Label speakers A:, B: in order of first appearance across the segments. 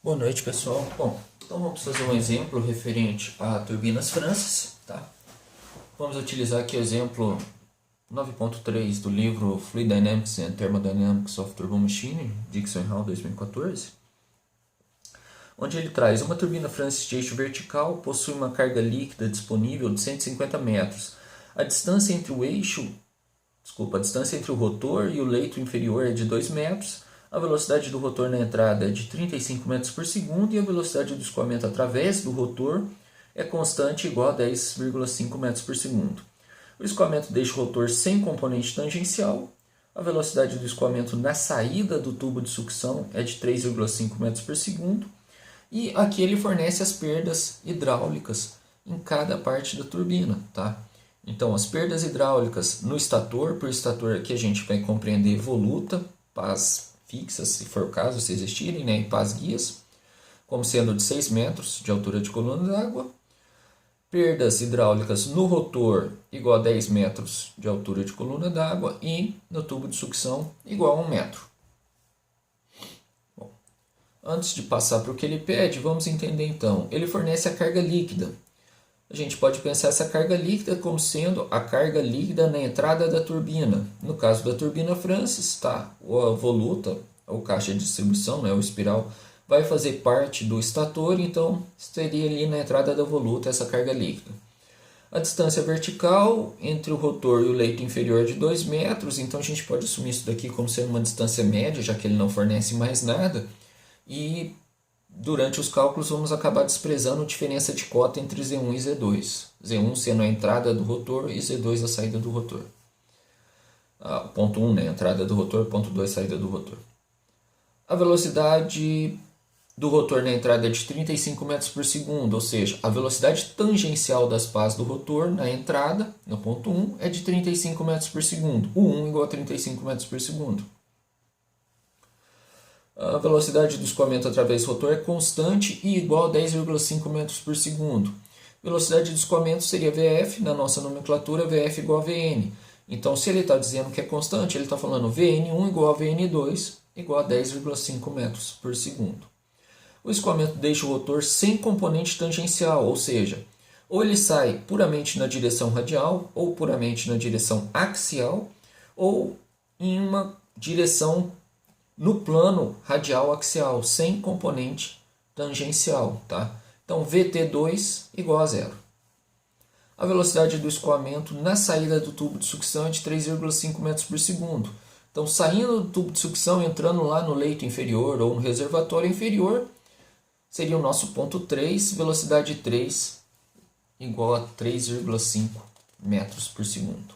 A: Boa noite, pessoal. Bom, então vamos fazer um exemplo referente a turbinas Francis, tá? Vamos utilizar aqui o exemplo 9.3 do livro Fluid Dynamics and Thermodynamics of Turbomachinery, Dixon et al. 2014, onde ele traz uma turbina Francis de eixo vertical, possui uma carga líquida disponível de 150 metros. A distância entre a distância entre o rotor e o leito inferior é de 2 metros. A velocidade do rotor na entrada é de 35 metros por segundo e a velocidade do escoamento através do rotor é constante igual a 10,5 metros por segundo. O escoamento deixa o rotor sem componente tangencial. A velocidade do escoamento na saída do tubo de sucção é de 3,5 metros por segundo. E aqui ele fornece as perdas hidráulicas em cada parte da turbina, tá? Então, as perdas hidráulicas no estator, por estator aqui a gente vai compreender voluta, pás fixas, se for o caso, se existirem, né, e pás guias, como sendo de 6 metros de altura de coluna d'água. Perdas hidráulicas no rotor igual a 10 metros de altura de coluna d'água e no tubo de sucção igual a 1 metro. Bom, antes de passar para o que ele pede, vamos entender então. Ele fornece a carga líquida. A gente pode pensar essa carga líquida como sendo a carga líquida na entrada da turbina. No caso da turbina Francis, tá? A voluta, ou caixa de distribuição, né? O espiral, vai fazer parte do estator, então seria ali na entrada da voluta essa carga líquida. A distância vertical entre o rotor e o leito inferior é de 2 metros, então a gente pode assumir isso daqui como sendo uma distância média, já que ele não fornece mais nada. E durante os cálculos vamos acabar desprezando a diferença de cota entre Z1 e Z2. Z1 sendo a entrada do rotor e Z2 a saída do rotor. Ponto 1, né? Entrada do rotor, ponto 2, saída do rotor. A velocidade do rotor na entrada é de 35 metros por segundo, ou seja, a velocidade tangencial das pás do rotor na entrada, no ponto 1, é de 35 metros por segundo. O 1 igual a 35 metros por segundo. A velocidade do escoamento através do rotor é constante e igual a 10,5 metros por segundo. Velocidade do escoamento seria Vf, na nossa nomenclatura, Vf igual a Vn. Então, se ele está dizendo que é constante, ele está falando Vn1 igual a Vn2 igual a 10,5 metros por segundo. O escoamento deixa o rotor sem componente tangencial, ou seja, ou ele sai puramente na direção radial, ou puramente na direção axial, ou em uma direção no plano radial axial, sem componente tangencial, tá? Então, VT2 igual a zero. A velocidade do escoamento na saída do tubo de sucção é de 3,5 metros por segundo. Então, saindo do tubo de sucção, entrando lá no leito inferior ou no reservatório inferior, seria o nosso ponto 3, velocidade 3 igual a 3,5 metros por segundo.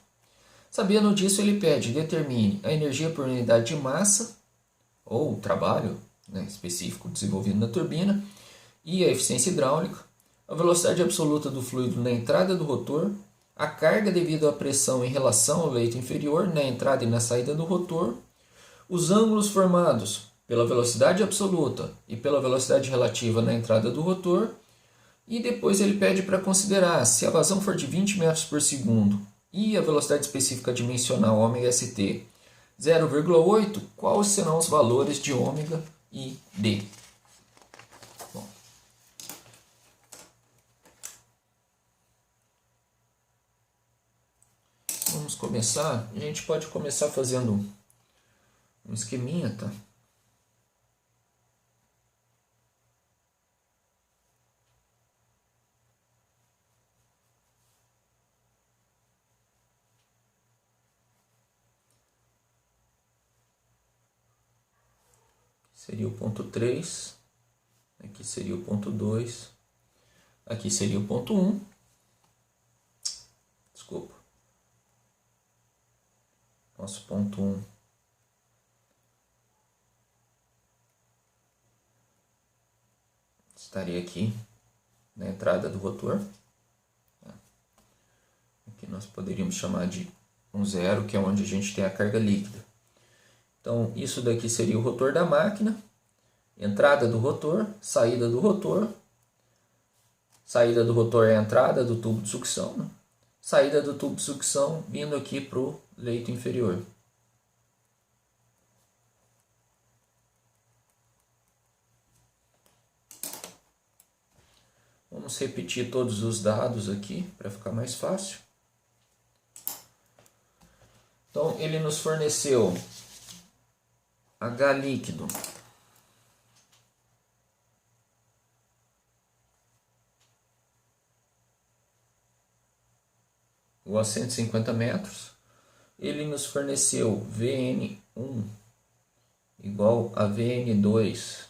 A: Sabendo disso, ele pede, determine a energia por unidade de massa, ou trabalho, né, específico desenvolvido na turbina, e a eficiência hidráulica, a velocidade absoluta do fluido na entrada do rotor, a carga devido à pressão em relação ao leito inferior na entrada e na saída do rotor, os ângulos formados pela velocidade absoluta e pela velocidade relativa na entrada do rotor, e depois ele pede para considerar se a vazão for de 20 metros por segundo e a velocidade específica dimensional ômega-st 0,8, quais serão os valores de ômega e d? Bom, vamos começar. A gente pode começar fazendo um esqueminha, tá? Seria o ponto 3, aqui seria o ponto 2, aqui seria o ponto 1, desculpa, nosso ponto 1 estaria aqui na entrada do rotor, aqui nós poderíamos chamar de um zero, que é onde a gente tem a carga líquida. Então, isso daqui seria o rotor da máquina, entrada do rotor, saída do rotor. Saída do rotor é a entrada do tubo de sucção, né? Saída do tubo de sucção vindo aqui para o leito inferior. Vamos repetir todos os dados aqui para ficar mais fácil. Então, ele nos forneceu H líquido igual a 150 metros. Ele nos forneceu Vn1 igual a Vn2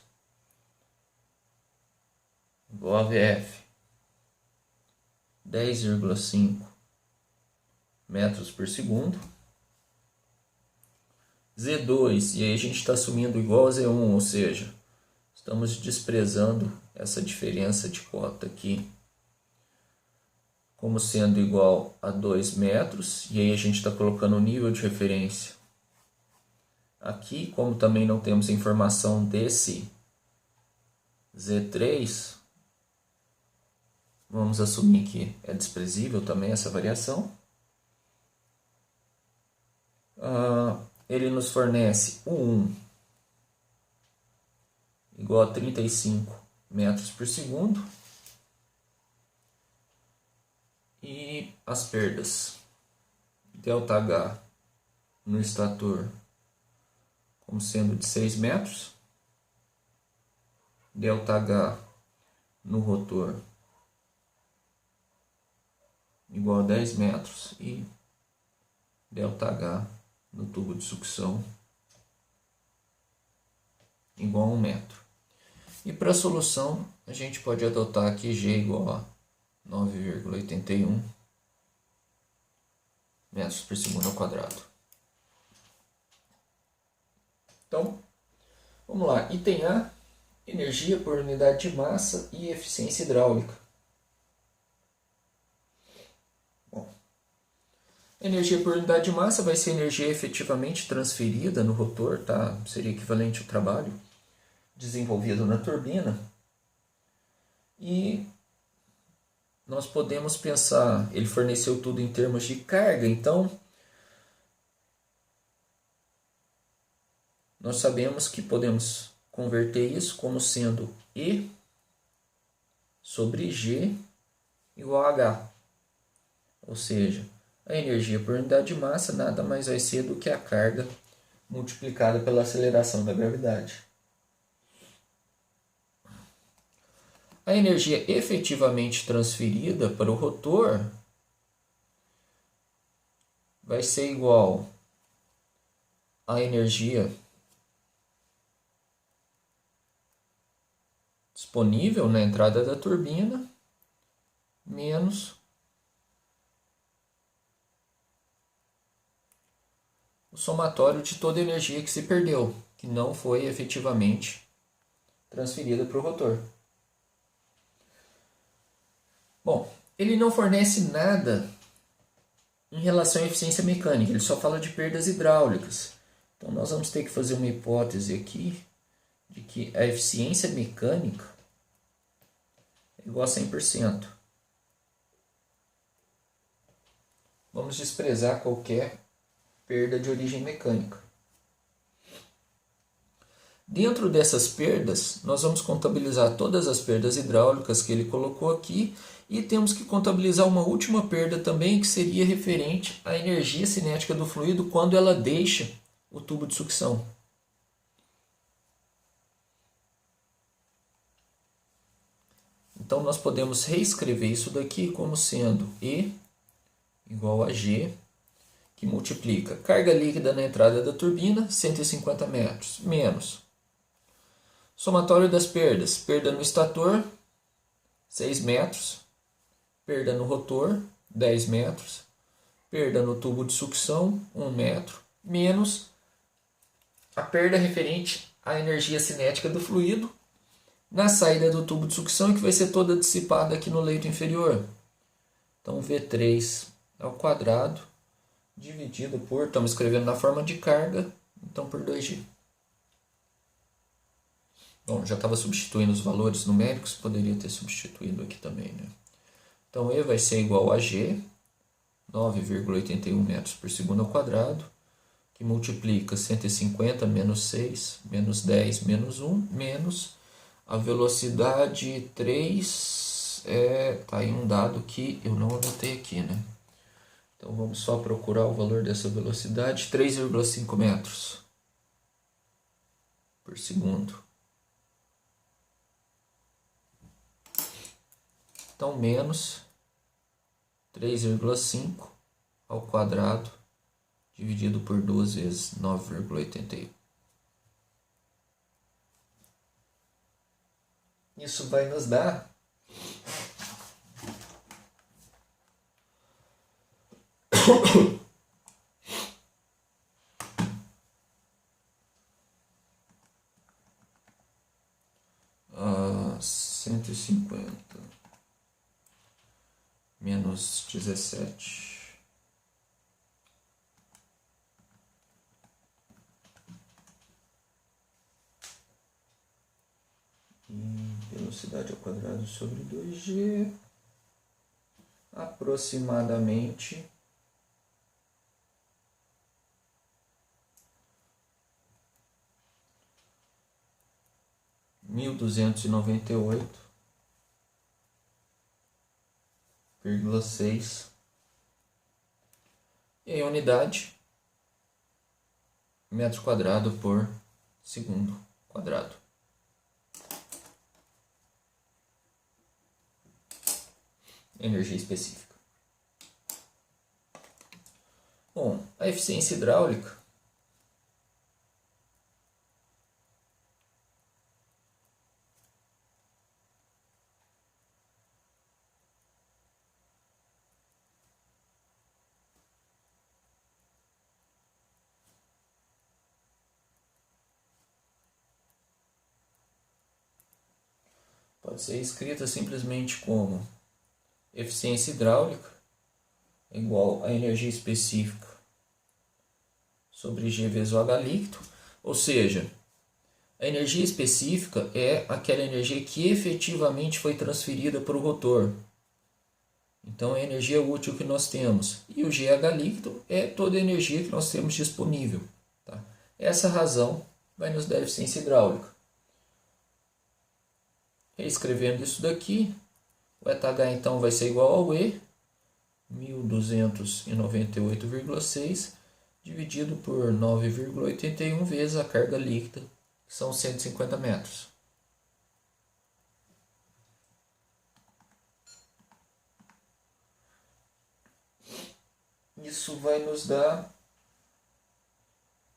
A: igual a Vf 10,5 metros por segundo. Z2, e aí a gente está assumindo igual a Z1, ou seja, estamos desprezando essa diferença de cota aqui como sendo igual a 2 metros, e aí a gente está colocando o nível de referência aqui, como também não temos informação desse Z3, vamos assumir que é desprezível também essa variação. Ele nos fornece o 1 igual a 35 metros por segundo. E as perdas, ΔH no estator como sendo de 6 metros, ΔH no rotor igual a 10 metros e ΔH no tubo de sucção igual a 1 metro. E para a solução, a gente pode adotar aqui G igual a 9,81 metros por segundo ao quadrado. Então, vamos lá. Item A, energia por unidade de massa e eficiência hidráulica. Bom, energia por unidade de massa vai ser energia efetivamente transferida no rotor, tá? Seria equivalente ao trabalho desenvolvido na turbina. E nós podemos pensar, ele forneceu tudo em termos de carga, então nós sabemos que podemos converter isso como sendo E sobre G igual a H. Ou seja, a energia por unidade de massa nada mais vai ser do que a carga multiplicada pela aceleração da gravidade. A energia efetivamente transferida para o rotor vai ser igual à energia disponível na entrada da turbina menos o somatório de toda a energia que se perdeu, que não foi efetivamente transferida para o rotor. Bom, ele não fornece nada em relação à eficiência mecânica, ele só fala de perdas hidráulicas. Então nós vamos ter que fazer uma hipótese aqui de que a eficiência mecânica é igual a 100%. Vamos desprezar qualquer perda de origem mecânica. Dentro dessas perdas, nós vamos contabilizar todas as perdas hidráulicas que ele colocou aqui e temos que contabilizar uma última perda também, que seria referente à energia cinética do fluido quando ela deixa o tubo de sucção. Então nós podemos reescrever isso daqui como sendo E igual a G, que multiplica carga líquida na entrada da turbina, 150 metros, menos somatório das perdas, perda no estator, 6 metros, perda no rotor, 10 metros, perda no tubo de sucção, 1 metro, menos a perda referente à energia cinética do fluido na saída do tubo de sucção, que vai ser toda dissipada aqui no leito inferior. Então, V3 ao quadrado, dividido por, estamos escrevendo na forma de carga, então por 2G. Bom, já estava substituindo os valores numéricos, poderia ter substituído aqui também, né? Então, E vai ser igual a G, 9,81 metros por segundo ao quadrado, que multiplica 150 menos 6, menos 10, menos 1, menos a velocidade 3 tá aí um dado que eu não anotei aqui, né? Então vamos só procurar o valor dessa velocidade, 3,5 metros por segundo. Então menos 3,5 ao quadrado dividido por 2 vezes 9,81. Isso vai nos dar 150 menos 17. Velocidade ao quadrado sobre 2g, aproximadamente 1.298,6 e a unidade metro quadrado por segundo quadrado. Energia específica. Bom, a eficiência hidráulica pode ser escrita simplesmente como eficiência hidráulica é igual a energia específica sobre G vezes o H líquido, ou seja, a energia específica é aquela energia que efetivamente foi transferida para o rotor. Então, é a energia útil que nós temos. E o GH líquido é toda a energia que nós temos disponível. Tá? Essa razão vai nos dar eficiência hidráulica. Reescrevendo isso daqui, o ETH então vai ser igual ao E, 1.298,6, dividido por 9,81 vezes a carga líquida, que são 150 metros. Isso vai nos dar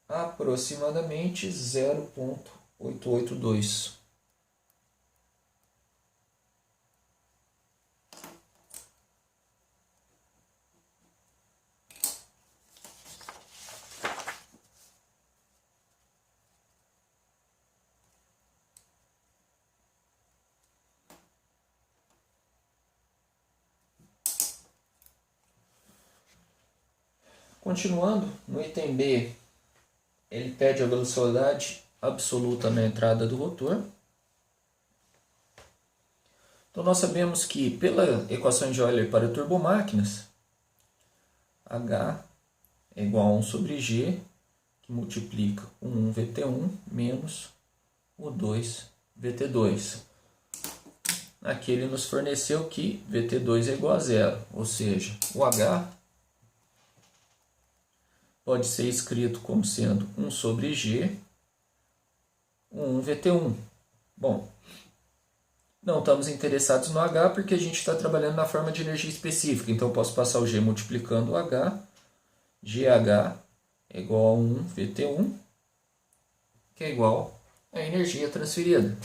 A: aproximadamente 0,882. Continuando, no item B, ele pede a velocidade absoluta na entrada do rotor. Então, nós sabemos que, pela equação de Euler para turbomáquinas, H é igual a 1 sobre G, que multiplica o 1 VT1 menos o 2 VT2. Aqui ele nos forneceu que VT2 é igual a zero, ou seja, o H pode ser escrito como sendo 1 sobre G, 1 VT1. Bom, não estamos interessados no H porque a gente está trabalhando na forma de energia específica. Então, eu posso passar o G multiplicando o H. GH é igual a 1 VT1, que é igual à energia transferida.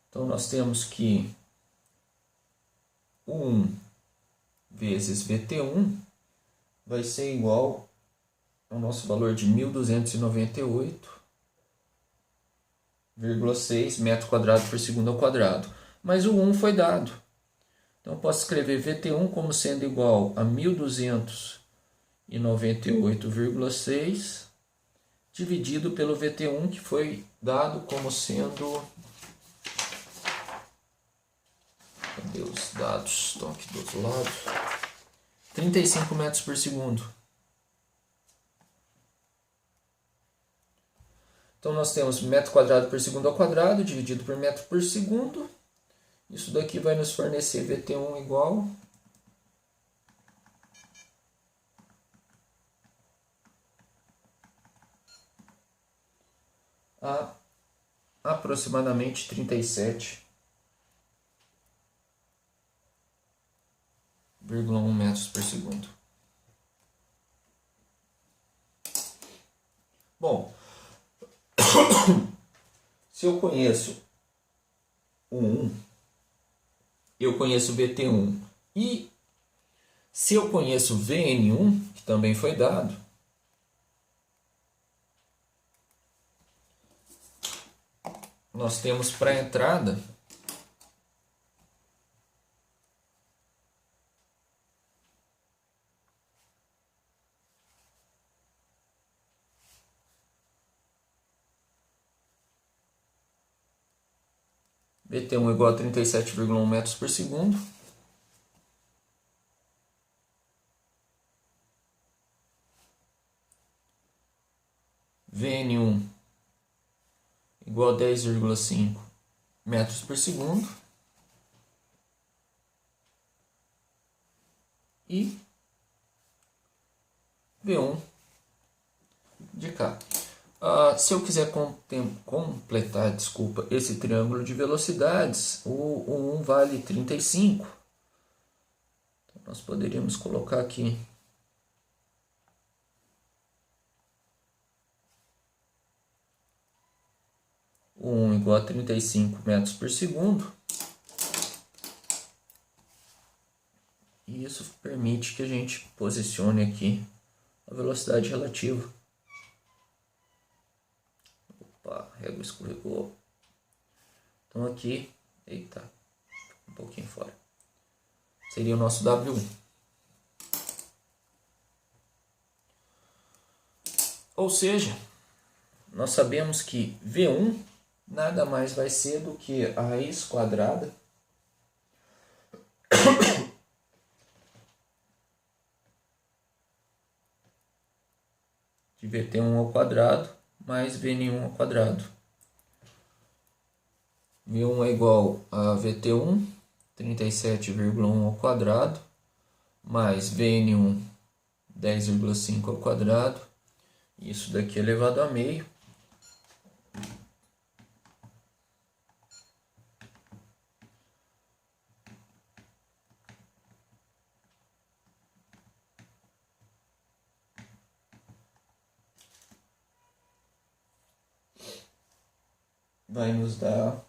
A: Então, nós temos que 1 vezes VT1 vai ser igual ao nosso valor de 1.298,6 metros quadrados por segundo ao quadrado. Mas o 1 foi dado. Então, eu posso escrever VT1 como sendo igual a 1.298,6 dividido pelo VT1, que foi dado como sendo... Cadê os dados? Estão aqui do outro lado. 35 metros por segundo. Então, nós temos metro quadrado por segundo ao quadrado, dividido por metro por segundo. Isso daqui vai nos fornecer VT1 igual a aproximadamente 37,1 metros por segundo. Bom, se eu conheço o 1, eu conheço o VT1 e se eu conheço o VN1, que também foi dado, nós temos para a entrada VT1 igual a 37,1 metros por segundo. VN1 igual a 10,5 metros por segundo. E V1 de cá. Se eu quiser completar, esse triângulo de velocidades, o 1 vale 35. Então, nós poderíamos colocar aqui o 1 igual a 35 metros por segundo. E isso permite que a gente posicione aqui a velocidade relativa. Opa, a régua escorregou. Então aqui, eita, um pouquinho fora. Seria o nosso W1. Ou seja, nós sabemos que V1 nada mais vai ser do que a raiz quadrada de VT1 ao quadrado mais VN1 ao quadrado. V1 é igual a VT1, 37,1 ao quadrado, mais VN1, 10,5 ao quadrado. Isso daqui elevado a meio. Vai nos dar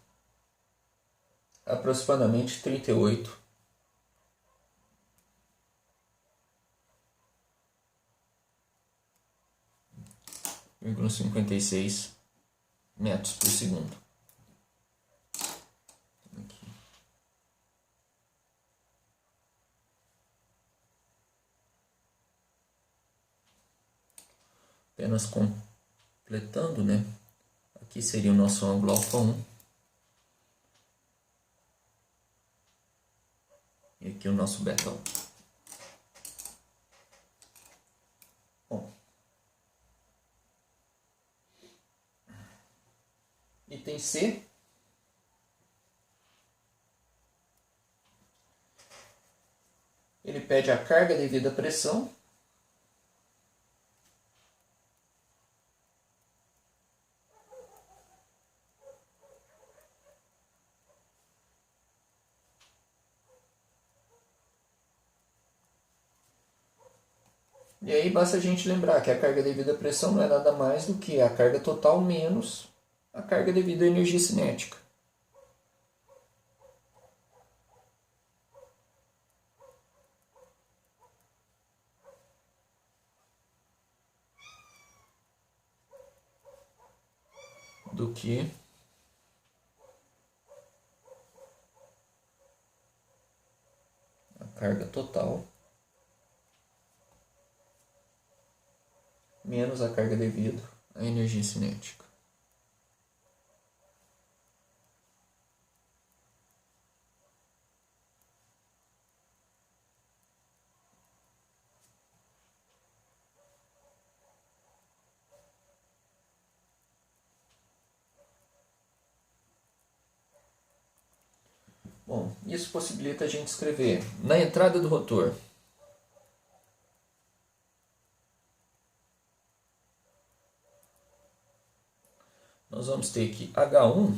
A: aproximadamente 38,56 metros por segundo. Aqui. Apenas completando, né? Aqui seria o nosso ângulo α1. E aqui o nosso β1. Bom. Item C. Ele pede a carga devido à pressão. E aí basta a gente lembrar que a carga devido à pressão não é nada mais do que a carga total menos a carga devido à energia cinética. Do que a carga total menos a carga devido à energia cinética. Bom, isso possibilita a gente escrever na entrada do rotor nós vamos ter que H1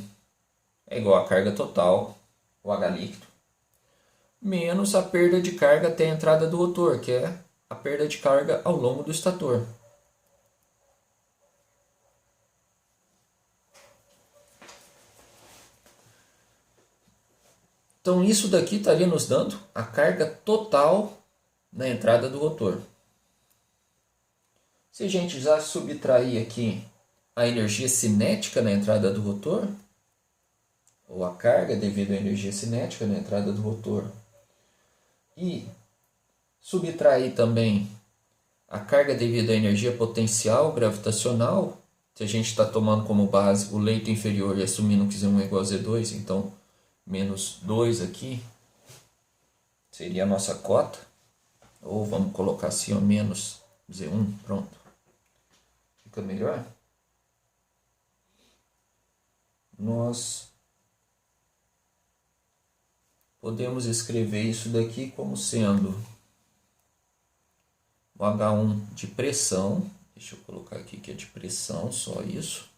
A: é igual a carga total, o H líquido, menos a perda de carga até a entrada do rotor, que é a perda de carga ao longo do estator. Então isso daqui estaria nos dando a carga total na entrada do rotor. Se a gente já subtrair aqui a energia cinética na entrada do rotor, ou a carga devido à energia cinética na entrada do rotor, e subtrair também a carga devido à energia potencial gravitacional, se a gente está tomando como base o leito inferior e assumindo que Z1 é igual a Z2, então menos 2 aqui seria a nossa cota, ou vamos colocar assim, ó, menos Z1, pronto. Fica melhor? Nós podemos escrever isso daqui como sendo o H1 de pressão, deixa eu colocar aqui que é de pressão, só isso,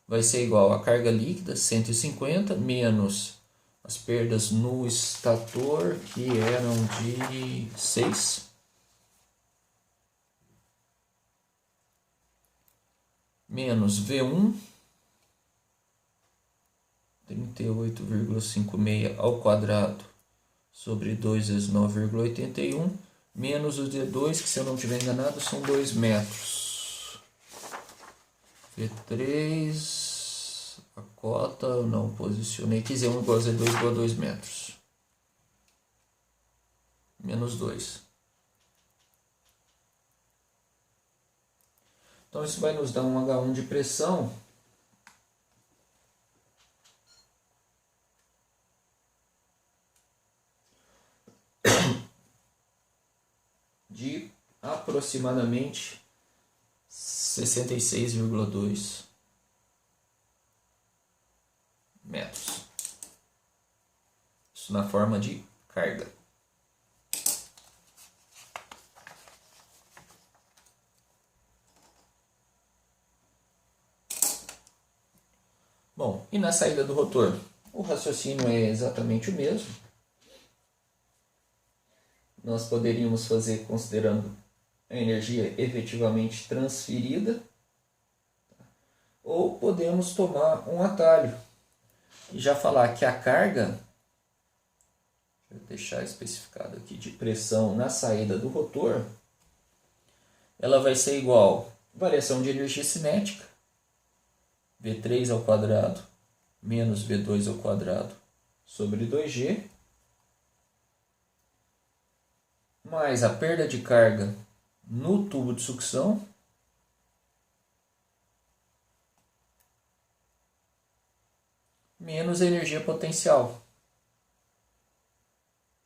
A: vai ser igual a carga líquida, 150, menos as perdas no estator, que eram de 6, menos V1, 38,56 ao quadrado sobre 2 vezes 9,81, menos o D2, que se eu não estiver enganado são 2 metros. V3, a cota eu não posicionei, que Z1 igual a Z2 igual a 2 metros. Menos 2. Então isso vai nos dar um H1 de pressão de aproximadamente 66,2 metros. Isso na forma de carga. Bom, e na saída do rotor? O raciocínio é exatamente o mesmo. Nós poderíamos fazer considerando a energia efetivamente transferida, ou podemos tomar um atalho e já falar que a carga, deixa eu deixar especificado aqui, de pressão na saída do rotor, ela vai ser igual a variação de energia cinética, V3 ao quadrado menos V2 ao quadrado sobre 2G, mais a perda de carga no tubo de sucção, menos a energia potencial,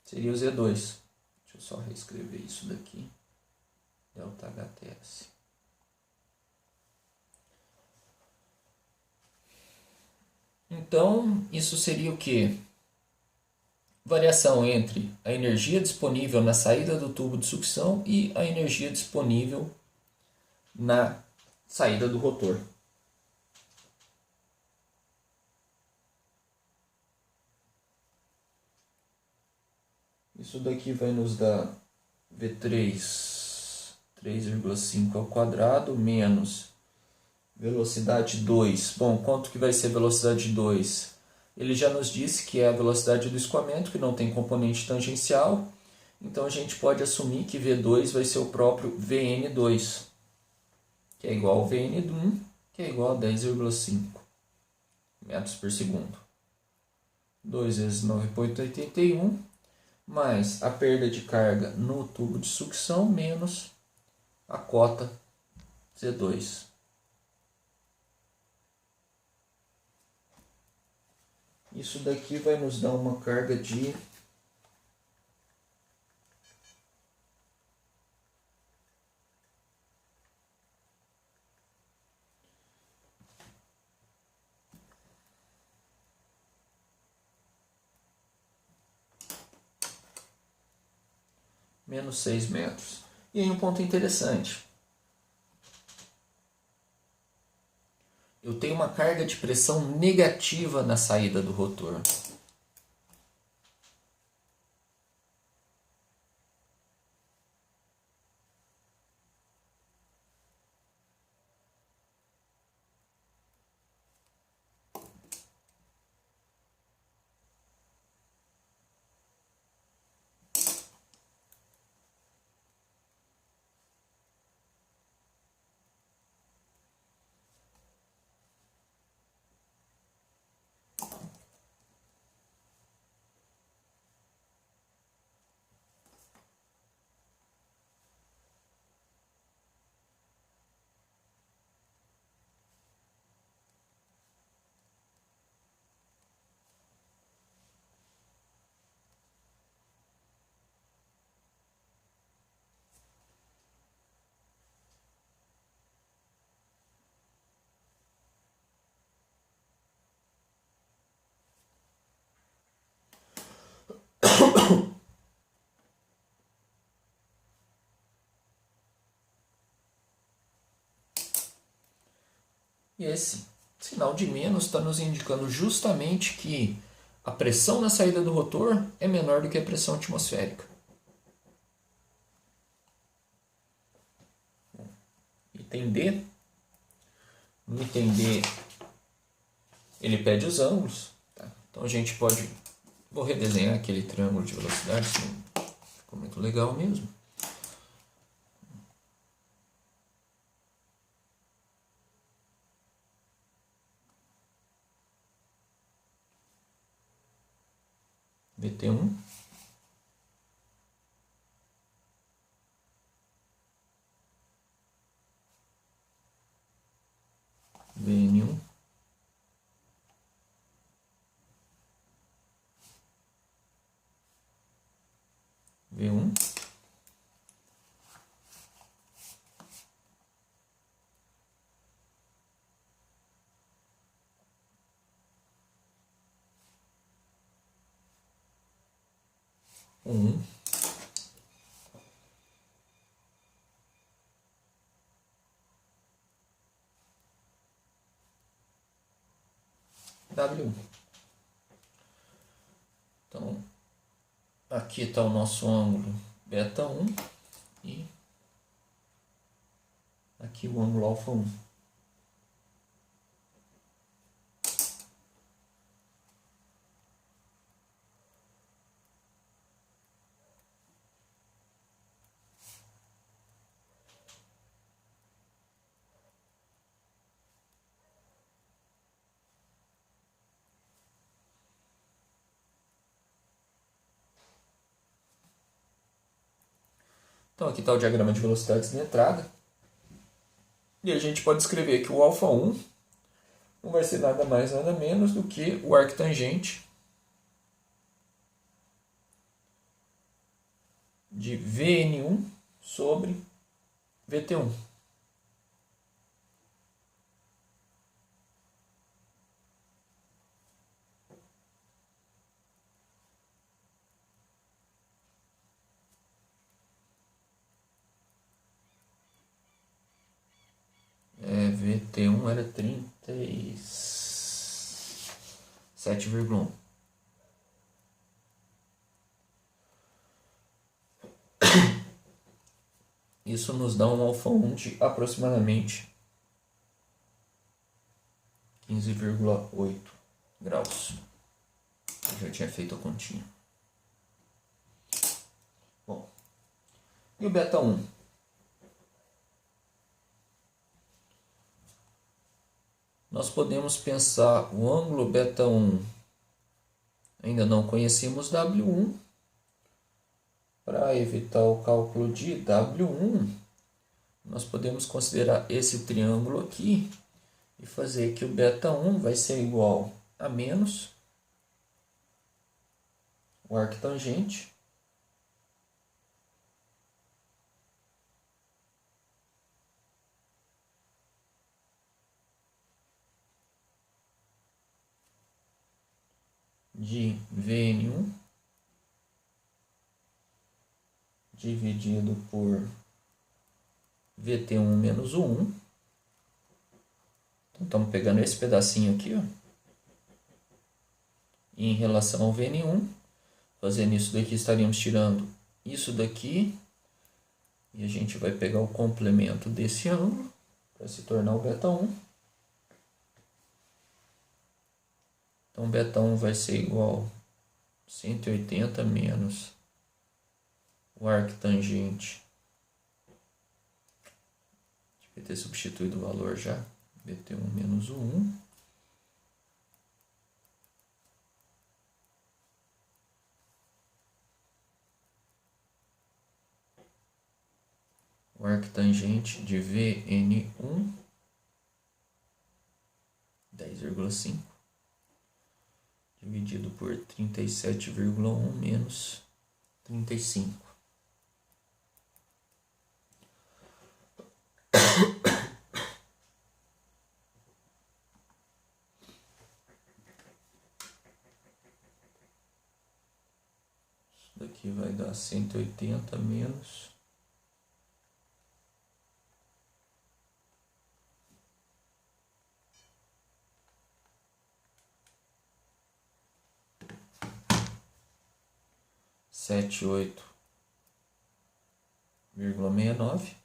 A: seria o Z2. Deixa eu só reescrever isso daqui, delta HTS. Então, isso seria o quê? Variação entre a energia disponível na saída do tubo de sucção e a energia disponível na saída do rotor. Isso daqui vai nos dar V3, 3,5 ao quadrado, menos velocidade 2. Bom, quanto que vai ser velocidade 2? Ele já nos disse que é a velocidade do escoamento, que não tem componente tangencial. Então a gente pode assumir que V2 vai ser o próprio Vn2, que é igual ao Vn1, que é igual a 10,5 metros por segundo. 2 vezes 9,81, mais a perda de carga no tubo de sucção, menos a cota Z2. Isso daqui vai nos dar uma carga de menos 6 metros. E aí um ponto interessante. Eu tenho uma carga de pressão negativa na saída do rotor. E esse sinal de menos está nos indicando justamente que a pressão na saída do rotor é menor do que a pressão atmosférica. Item D. No item D, ele pede os ângulos. Tá? Então a gente pode... Vou redesenhar aquele triângulo de velocidade, ficou muito legal mesmo. VT1. VN1. V1. W1. Então, aqui está o nosso ângulo beta1 e aqui o ângulo alfa1. Então aqui está o diagrama de velocidades de entrada. E a gente pode escrever que o alfa1 não vai ser nada mais nada menos do que o arctangente de Vn1 sobre Vt1. Vt1 era 37,1. Isso nos dá um alfa1 de aproximadamente 15,8 graus. Eu já tinha feito a continha. Bom, e o beta1? Nós podemos pensar o ângulo beta1, ainda não conhecemos W1. Para evitar o cálculo de W1, nós podemos considerar esse triângulo aqui e fazer que o beta1 vai ser igual a menos o arctangente de Vn1 dividido por VT1 menos o 1. Então, estamos pegando esse pedacinho aqui, ó, e em relação ao VN1, fazendo isso daqui, estaríamos tirando isso daqui, e a gente vai pegar o complemento desse ângulo, para se tornar o β1. Então, β1 vai ser igual a 180 menos o arctangente. Devia ter substituído o valor já. VT1 menos o 1. O arctangente de VN1, 10,5, dividido por 37,1 menos 35. Isso daqui vai dar 180 menos 78,69.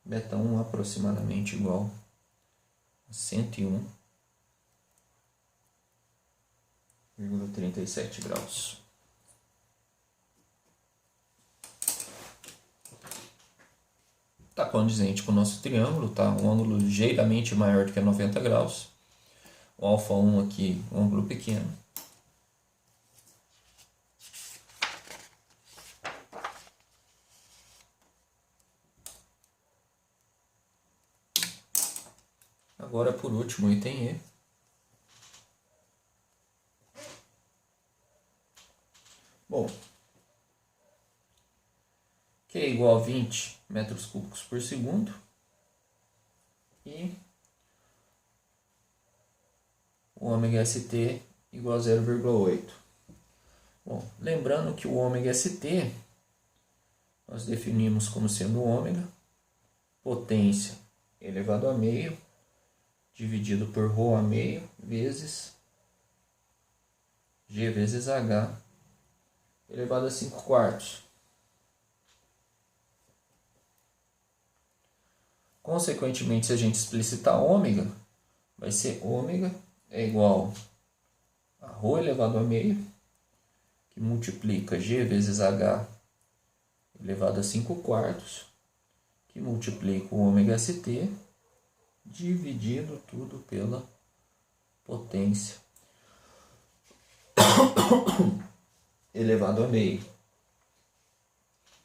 A: β1 aproximadamente igual a 101,37 graus. Está condizente com o nosso triângulo, tá? Um ângulo ligeiramente maior do que 90 graus. O α1 aqui, um ângulo pequeno. Agora, por último, o item E. Bom, Q é igual a 20 metros cúbicos por segundo. E o ômega ST igual a 0,8. Bom, lembrando que o ômega ST nós definimos como sendo ômega, potência elevado a meio, dividido por ρ a meio, vezes G vezes H, elevado a 5 quartos. Consequentemente, se a gente explicitar ômega, vai ser ômega é igual a ρ elevado a meio, que multiplica G vezes H elevado a 5 quartos, que multiplica o ômega ST, dividido tudo pela potência elevado a meio.